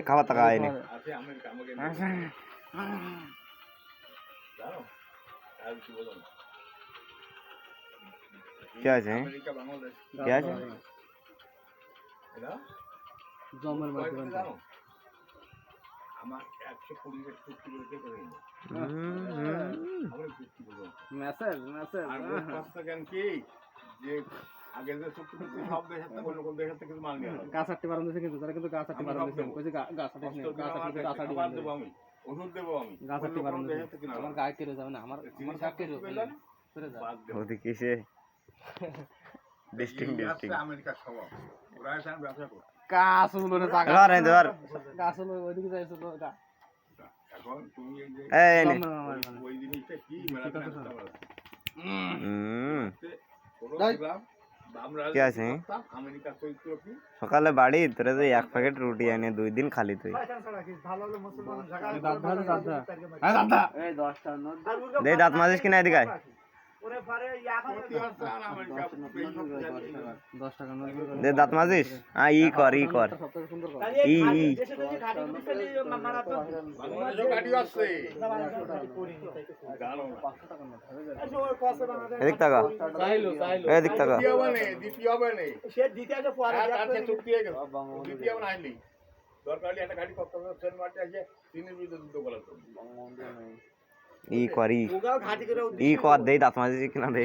খাবার টাকা আইনি क्या है क्या है জমের মাধ্যমে আমার 120 চুক্তি করে করে মেসেজ মেসেজ আর পাঁচটা জ্ঞান কি যে আগে যে চুক্তি করতে সব দেশের থেকে অন্য কোন দেশের থেকে মাল নিয়ে আসে গাছ আটটি বারণ দিয়েছে কিন্তু তারা কিন্তু গাছ আটটি বারণ দিয়েছে কইছে গাছ আটটি নেই গাছ আটটি দেবো আমি ওষুধ দেবো আমি গাছ আটটি বারণ দিয়েছে আমার গায়ে কেটে যাবে না আমার আমার গায়ে কেটে যাবে সরে যা ওদি কিসে ডিস্ট্রিক্ট আমেরিকা সব ওরা এসে ব্যবসা করে গাছ হলো না জায়গা এবার এবার গাছ হলো ওইদিকে যাইছে তো এখন তুমি এই নে ওই জিনিসটা কি মেলাতে কি আছে আমেরিকা চরিত্র কি সকালে বাড়ি তোরে তো এক প্যাকেট রুটি এনে 2 দিন খালি তুই দে দাঁত মাজিস কিনা এদিকে আয় দে দাঁত মাজিস হ্যাঁ ই কর ই এদিক টাকা এদিক টাকা ই কর দে দাঁত মাজিস কিনা দে